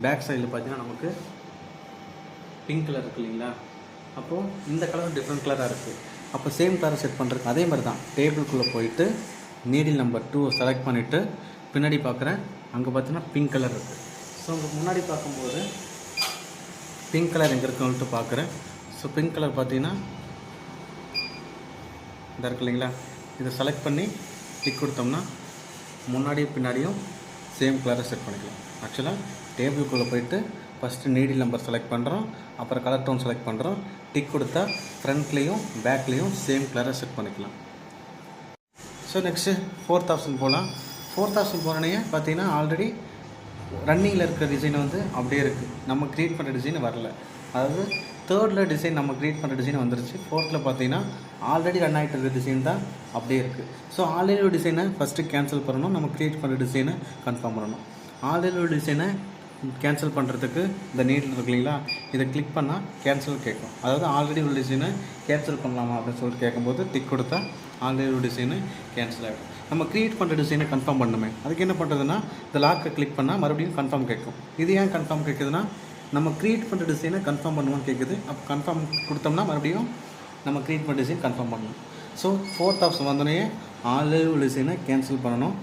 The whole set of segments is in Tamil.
பேக் சைடில் பார்த்தீங்கன்னா நமக்கு பிங்க் கலர் இருக்குது இல்லைங்களா. அப்போது இந்த கலர் டிஃப்ரெண்ட் கலராக இருக்குது. அப்போ சேம் கலரை செட் பண்ணுறதுக்கு அதே மாதிரி தான் டேபிளுக்குள்ளே போயிட்டு நீடில் நம்பர் 2 செலக்ட் பண்ணிவிட்டு பின்னாடி பார்க்குறேன். அங்கே பார்த்தீங்கன்னா பிங்க் கலர் இருக்குது. ஸோ உங்களுக்கு முன்னாடி பார்க்கும்போது பிங்க் கலர் எங்கே இருக்குன்ட்டு பார்க்குறேன். ஸோ பிங்க் கலர் பார்த்தீங்கன்னா இதாக இருக்கு இல்லைங்களா. இதை செலக்ட் பண்ணி டிக் கொடுத்தோம்னா முன்னாடியும் பின்னாடியும் சேம் கலரை செட் பண்ணிக்கலாம். ஆக்சுவலாக டேபிளுக்குள்ளே போயிட்டு ஃபஸ்ட்டு நீடில் நம்பர் செலக்ட் பண்ணுறோம், அப்புறம் கலர் டோன் செலக்ட் பண்ணுறோம். டிக் கொடுத்தா ஃப்ரண்ட்லேயும் பேக்லேயும் சேம் கலரை செட் பண்ணிக்கலாம். ஸோ நெக்ஸ்ட்டு 4th ஆப்ஷன் போகலாம். 4th ஆப்ஷன் போனோடனே பார்த்தீங்கன்னா ஆல்ரெடி ரன்னிங்கில் இருக்கிற டிசைன் வந்து அப்படியே இருக்குது. நம்ம க்ரியேட் பண்ணுற டிசைன் வரல. அதாவது 3rd டிசைன் நம்ம க்ரியேட் பண்ணுற டிசைன் வந்துருச்சு. 4th பார்த்தீங்கன்னா ஆல்ரெடி ரன் ஆகிட்டு இருக்கிற டிசைன் தான் அப்படியே இருக்குது. ஸோ ஆல்ரெடி ஒரு டிசைனை ஃபஸ்ட்டு கேன்சல் பண்ணணும், நம்ம க்ரியேட் பண்ணுற டிசைனை கன்ஃபார்ம் பண்ணணும். ஆல்ரெடி ஒரு டிசைனை கேன்சல் பண்ணுறதுக்கு இந்த நீடில் இருக்கு இல்லைங்களா, இதை கிளிக் பண்ணால் கேன்சல் கேட்கும். அதாவது ஆல்ரெடி ஒரு டிசைனை கேன்சல் பண்ணலாமா அப்படின்னு சொல்லிட்டு கேட்கும்போது டிக் கொடுத்தா ஆல்ரெடி ஒரு டிசைனு கேன்சல் ஆகிடும். நம்ம க்ரியேட் பண்ணுற டிசைனை கன்ஃபார்ம் பண்ணணுமே, அதுக்கு என்ன பண்ணுறதுன்னா இந்த லாக்கை கிளிக் பண்ணால் மறுபடியும் கன்ஃபார்ம் கேட்கும். இது ஏன் கன்ஃபார்ம் கேட்குதுன்னா நம்ம க்ரியேட் பண்ணுற டிசைனை கன்ஃபார்ம் பண்ணுவோன்னு கேட்குது. அப்போ கன்ஃபார்ம் கொடுத்தோம்னா மறுபடியும் நம்ம க்ரியேட் பண்ணுற டிசைன் கன்ஃபார்ம் பண்ணணும். ஸோ 4th ஆப்ஷன் வந்தோடனே ஆல்ரெடி ஒரு டிசைனை கேன்சல் பண்ணணும்,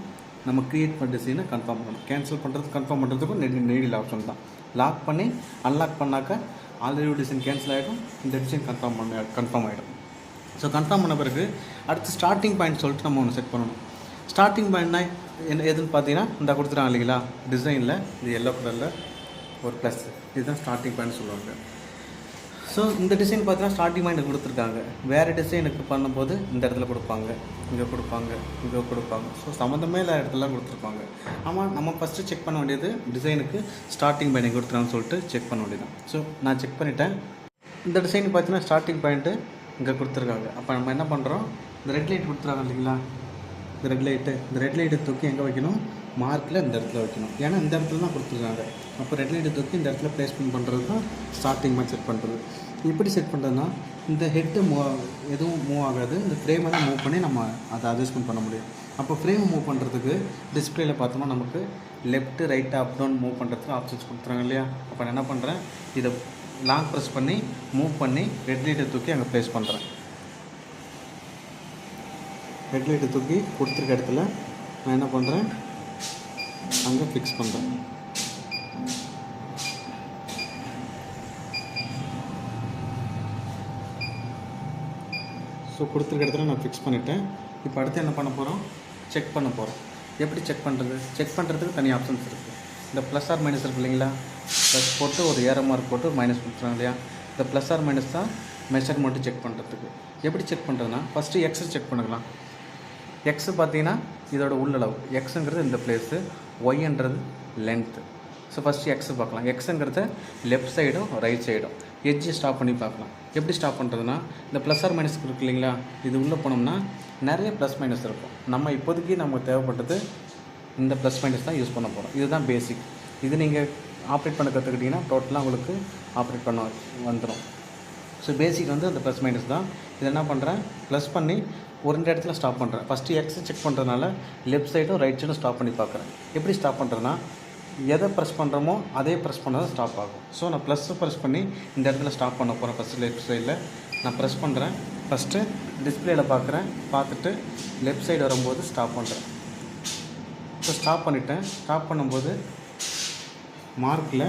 நம்ம க்ரியேட் பண்ண டிசைனை கன்ஃபார்ம் பண்ணணும். கேன்சல் பண்ணுறது கன்ஃபார்ம் பண்ணுறதுக்கும் நீடில் ஆப்ஷன் தான். லாக் பண்ணி அன்லாக் பண்ணாக்க ஆல்ரெடி ஒரு டிசைன் கேன்சல் ஆகிடும், இந்த டிசைன் கன்ஃபார்ம் ஆகிடும். ஸோ கன்ஃபார்ம் பண்ண பிறகு அடுத்து ஸ்டார்டிங் பாயிண்ட் சொல்லிட்டு நம்ம ஒன்று செட் பண்ணணும். ஸ்டார்டிங் பாயிண்ட்னா என்ன எதுன்னு பார்த்தீங்கன்னா இந்த கொடுத்துட்டாங்க இல்லைங்களா டிசைனில், இது எல்லோ கலரில் ஒரு ப்ளஸ், இதுதான் ஸ்டார்டிங் பாயிண்ட் சொல்லுவாங்க. ஸோ இந்த டிசைன் பார்த்தீங்கன்னா ஸ்டார்டிங் பாயிண்ட் கொடுத்துருக்காங்க. வேறு டிசைனுக்கு பண்ணும்போது இந்த இடத்துல கொடுப்பாங்க, இங்கே கொடுப்பாங்க, இங்கே கொடுப்பாங்க. ஸோ சம்மந்தமே இல்லாத இடத்துலாம் கொடுத்துருப்பாங்க. ஆமாம், நம்ம ஃபஸ்ட்டு செக் பண்ண வேண்டியது டிசைனுக்கு ஸ்டார்டிங் பாயிண்ட் கொடுத்துருக்காங்கன்னு சொல்லிட்டு செக் பண்ண வேண்டியது. ஸோ நான் செக் பண்ணிவிட்டேன். இந்த டிசைன் பார்த்தீங்கன்னா ஸ்டார்டிங் பாயிண்ட்டு இங்கே கொடுத்துருக்காங்க. அப்போ நம்ம என்ன பண்ணுறோம், இந்த ரெட் லைட் கொடுத்துருக்காங்க இல்லைங்களா, இந்த ரெட் லைட்டை தூக்கி எங்கே வைக்கணும், மார்க்கில் இந்த இடத்துல வைக்கணும். ஏன்னா இந்த இடத்துல தான் கொடுத்துருக்காங்க. அப்போ ரெட் லைட்டை தூக்கி இந்த இடத்துல ப்ளேஸ்மெண்ட் பண்ணுறது தான் ஸ்டார்டிங் மாதிரி செட் பண்ணுறது. எப்படி செட் பண்ணுறதுன்னா இந்த ஹெட்டு எதுவும் மூவ் ஆகாது, இந்த ஃப்ரேமை தான் மூவ் பண்ணி நம்ம அதை அட்ஜஸ்ட்மெண்ட் பண்ண முடியும். அப்போ ஃப்ரேமை மூவ் பண்ணுறதுக்கு டிஸ்பிளேயில் பார்த்தோம்னா நமக்கு left right up down move பண்ணுறதுக்கு ஆப்ஷன்ஸ் கொடுத்துறாங்க இல்லையா. அப்போ நான் என்ன பண்ணுறேன், இதை லாங் ப்ரெஸ் பண்ணி மூவ் பண்ணி ரெட் லைட்டை தூக்கி அங்கே ப்ளேஸ் பண்ணுறேன். ரெட் லைட்டை தூக்கி கொடுத்துருக்க இடத்துல நான் என்ன பண்ணுறேன், அங்கே ஃபிக்ஸ் பண்ணுறேன். ஸோ கொடுத்துருக்க இடத்துல நான் ஃபிக்ஸ் பண்ணிவிட்டேன். இப்போ அடுத்து என்ன பண்ண போகிறோம், செக் பண்ண போகிறோம். எப்படி செக் பண்ணுறது, செக் பண்ணுறதுக்கு தனி ஆப்ஷன்ஸ் இருக்குது. இந்த ப்ளஸ் ஆர் மைனஸ் இருக்குது இல்லைங்களா, ப்ளஸ் போட்டு ஒரு ஏரோ மார்க் போட்டு மைனஸ் கொடுத்துருவாங்க இல்லையா. இந்த ப்ளஸ் ஆர் மைனஸ் தான் மெஷர்மெண்ட்டு செக் பண்ணுறதுக்கு. எப்படி செக் பண்ணுறதுனா ஃபஸ்ட்டு எக்ஸை செக் பண்ணிக்கலாம். எக்ஸு பார்த்தீங்கன்னா இதோட உள்ளளவு, எக்ஸுங்கிறது இந்த பிளேஸு, ஒய்ன்றது லென்த்து. ஸோ ஃபஸ்ட்டு எக்ஸு பார்க்கலாம். எக்ஸுங்கிறது லெஃப்ட் சைடும் ரைட் சைடும் எட்ஜு ஸ்டாப் பண்ணி பார்க்கலாம். எப்படி ஸ்டாப் பண்ணுறதுனா இந்த ப்ளஸ் ஆர் மைனஸ் இருக்குது இல்லைங்களா, இது உள்ளே போனோம்னா நிறைய ப்ளஸ் மைனஸ் இருக்கும். நம்ம இப்போதைக்கு நமக்கு தேவைப்பட்டது இந்த ப்ளஸ் மைனஸ் தான் யூஸ் பண்ண போகிறோம். இதுதான் பேசிக். இது நீங்கள் ஆப்ரேட் பண்ண கற்றுக்கிட்டிங்கன்னா டோட்டலாக உங்களுக்கு ஆப்ரேட் பண்ண வந்துடும். ஸோ பேசிக் வந்து அந்த ப்ளஸ் மைனஸ் தான். இது என்ன பண்ணுறேன், ப்ளஸ் பண்ணி ஒரு 2 இடத்துல ஸ்டாப் பண்ணுறேன். ஃபஸ்ட்டு எக்ஸை செக் பண்ணுறதுனால லெஃப்ட் சைடும் ரைட் சைடும் ஸ்டாப் பண்ணி பார்க்குறேன். எப்படி ஸ்டாப் பண்ணுறேன்னா எதை ப்ரெஸ் பண்ணுறோமோ அதே ப்ரெஸ் பண்ணால் தான் ஸ்டாப் ஆகும். ஸோ நான் ப்ளஸ்ஸை ப்ரெஸ் பண்ணி இந்த இடத்துல ஸ்டாப் பண்ண போகிறேன். ஃபஸ்ட்டு லெஃப்ட் சைடில் நான் ப்ரெஸ் பண்ணுறேன். ஃபஸ்ட்டு டிஸ்பிளேயில் பார்க்குறேன், பார்த்துட்டு லெஃப்ட் சைடு வரும்போது ஸ்டாப் பண்ணுறேன். ஸோ ஸ்டாப் பண்ணிவிட்டேன். ஸ்டாப் பண்ணும்போது மார்க்கில்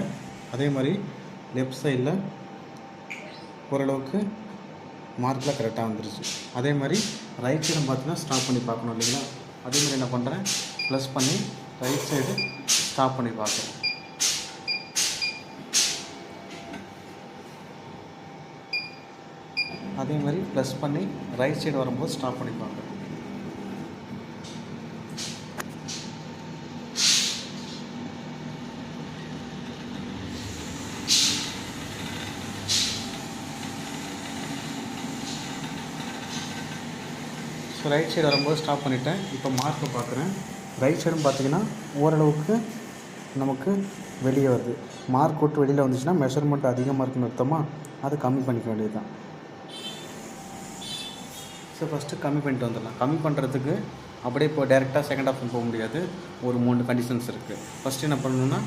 அதே மாதிரி லெஃப்ட் சைடில் ஓரளவுக்கு மார்க்கில் கரெக்டாக வந்துருச்சு. அதே மாதிரி ரைட் சைடும் பார்த்தீங்கன்னா ஸ்டாப் பண்ணி பார்க்கணும் இல்லைங்களா. அதே மாதிரி என்ன பண்ணுறேன், ப்ளஸ் பண்ணி ரைட் சைடு ஸ்டாப் பண்ணி பார்க்குறேன். அதே மாதிரி ப்ளஸ் பண்ணி ரைட் சைடு வரும்போது ஸ்டாப் பண்ணி பார்க்குறேன். ஸோ ரைட் சைடு வரும்போது ஸ்டாப் பண்ணிவிட்டேன். இப்போ மார்க்கை பார்க்குறேன். ரைட் சைடும் பார்த்திங்கன்னா ஓரளவுக்கு நமக்கு வெளியே வருது. மார்க் விட்டு வெளியில் வந்துச்சுன்னா மெஷர்மெண்ட் அதிகமாக இருக்குன்னு அர்த்தமாக அதை கம்மி பண்ணிக்க வேண்டியது தான். ஸோ ஃபஸ்ட்டு கம்மி பண்ணிட்டு வந்துடலாம். கம்மி பண்ணுறதுக்கு அப்படியே இப்போ டேரெக்டாக செகண்ட் ஆப்ஷன் போக முடியாது. ஒரு 3 கண்டிஷன்ஸ் இருக்குது. ஃபஸ்ட்டு என்ன பண்ணணுன்னா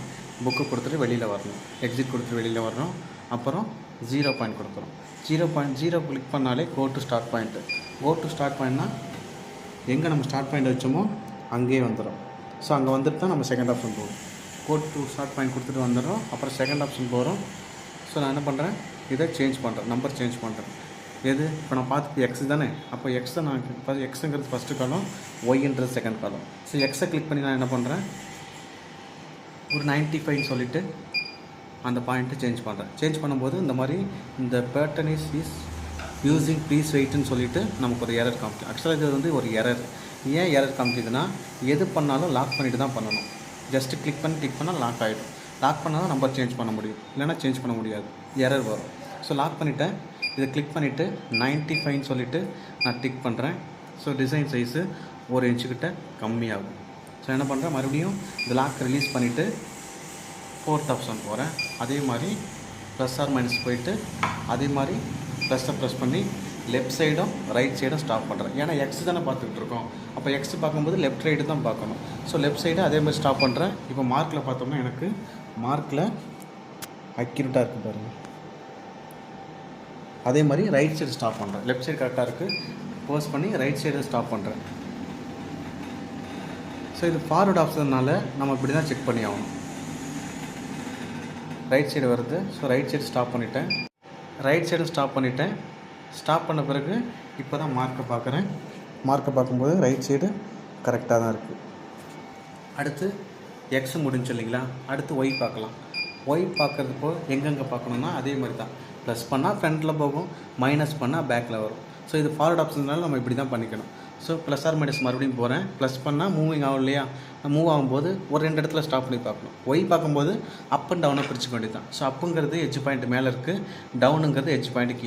புக்கு கொடுத்துட்டு வெளியில் வரணும், எக்ஸிட் கொடுத்துட்டு வெளியில் வரணும். அப்புறம் 0 பாயிண்ட் கொடுக்குறோம். 0 கிளிக் பண்ணாலே go to start point. Go to start பாயிண்ட்னா எங்கே நம்ம ஸ்டார்ட் பாயிண்ட் வச்சோமோ அங்கேயே வந்துடும். ஸோ அங்கே வந்துட்டு தான் நம்ம செகண்ட் ஆப்ஷன் போகும். கோ டு ஸ்டார்ட் பாயிண்ட் கொடுத்துட்டு வந்துடுறோம். அப்புறம் செகண்ட் ஆப்ஷன் போகிறோம். ஸோ நான் என்ன பண்ணுறேன், இதை சேஞ்ச் பண்ணுறேன், நம்பர் சேஞ்ச் பண்ணுறேன். எது இப்போ நான் பார்த்துட்டு எக்ஸ் தானே, அப்போ எக்ஸை நான் எக்ஸுங்கிறது ஃபஸ்ட்டு காலம், ஒய்ன்றது செகண்ட் காலம். ஸோ எக்ஸை கிளிக் பண்ணி நான் என்ன பண்ணுறேன், ஒரு 95 சொல்லிவிட்டு அந்த பாயிண்ட்டை சேஞ்ச் பண்ணுறேன். சேஞ்ச் பண்ணும்போது இந்த மாதிரி இந்த பேட்டர்ன் இஸ் யூஸிங் ப்ளீஸ் வெயிட்னு சொல்லிவிட்டு நமக்கு ஒரு எரர் காமிக்கும். ஆக்சுவலாக இது வந்து ஒரு எரர். ஏன் எரர் காமிக்குதுன்னா, எது பண்ணாலும் லாக் பண்ணிவிட்டு தான் பண்ணணும். ஜஸ்ட்டு கிளிக் பண்ணால் லாக் ஆகிடும். லாக் பண்ணால் தான் நம்பர் சேஞ்ச் பண்ண முடியும், இல்லைனா சேஞ்ச் பண்ண முடியாது, எரர் வரும். ஸோ லாக் பண்ணிவிட்டேன். இதை கிளிக் பண்ணிவிட்டு 95 சொல்லிவிட்டு நான் டிக் பண்ணுறேன். ஸோ டிசைன் சைஸு 1 இன்ச்சுக்கிட்ட கம்மியாகும். ஸோ என்ன பண்ணுறேன், மறுபடியும் இந்த லாக் ரிலீஸ் பண்ணிவிட்டு 4th ஆப்ஷன் போகிறேன். அதே மாதிரி ப்ளஸ் ஆர் மைனஸ் போயிட்டு அதே மாதிரி ப்ளஸ்ஸை ப்ரெஸ் பண்ணி லெஃப்ட் சைடும் ரைட் சைடும் ஸ்டாப் பண்ணுறேன். ஏன்னா எக்ஸ் தானே பார்த்துக்கிட்டு இருக்கோம். அப்போ எக்ஸ் பார்க்கும்போது லெஃப்ட் ரைட்டு தான் பார்க்கணும். ஸோ லெஃப்ட் சைடு அதே மாதிரி ஸ்டாப் பண்ணுறேன். இப்போ மார்க்கில் பார்த்தோம்னா எனக்கு மார்க்கில் அக்யூரேட்டாக இருக்குது பாருங்கள். அதே மாதிரி ரைட் சைடு ஸ்டாப் பண்ணுறேன். லெஃப்ட் சைடு கரெக்டாக இருக்குது, போஸ்ட் பண்ணி ரைட் சைடு ஸ்டாப் பண்ணுறேன். ஸோ இது ஃபார்வர்ட் ஆப்ஷன்னால நம்ம இப்படி தான் செக் பண்ணி ஆகணும். ரைட் சைடு வருது. ஸோ ரைட் சைடு ஸ்டாப் பண்ணிட்டேன். ரைட் சைடு ஸ்டாப் பண்ணிட்டேன். ஸ்டாப் பண்ண பிறகு இப்போ தான் மார்க்கை பார்க்குறேன். மார்க்கை பார்க்கும்போது ரைட் சைடு கரெக்டாக தான் இருக்குது. அடுத்து எக்ஸ் முடிஞ்சு இல்லைங்களா, அடுத்து ஒய் பார்க்கலாம். ஒய் பார்க்குறதுப்போ எங்கெங்கே பார்க்கணுன்னா அதே மாதிரி தான். ப்ளஸ் பண்ணால் ஃப்ரண்ட்டில் போகும், மைனஸ் பண்ணால் பேக்கில் வரும். ஸோ இது ஃபார்வர்ட் ஆப்ஷன்னால நம்ம இப்படி தான் பண்ணிக்கணும். ஸோ ப்ளஸ் ஆர் மைனஸ் மறுபடியும் போகிறேன். ப்ளஸ் பண்ணால் மூவிங் ஆகும் இல்லையா, மூவ் ஆகும்போது ஒரு 2 இடத்துல ஸ்டாப் பண்ணி பார்க்கணும். ஒய் பார்க்கும்போது அப் அண்ட் டவுனாக பிரிச்சுக்க வேண்டியது தான். ஸோ அப்புங்கிறது எட்ஜ் பாயிண்ட் மேலே இருக்குது, டவுனுங்கிறது எட்ஜ் பாயிண்ட்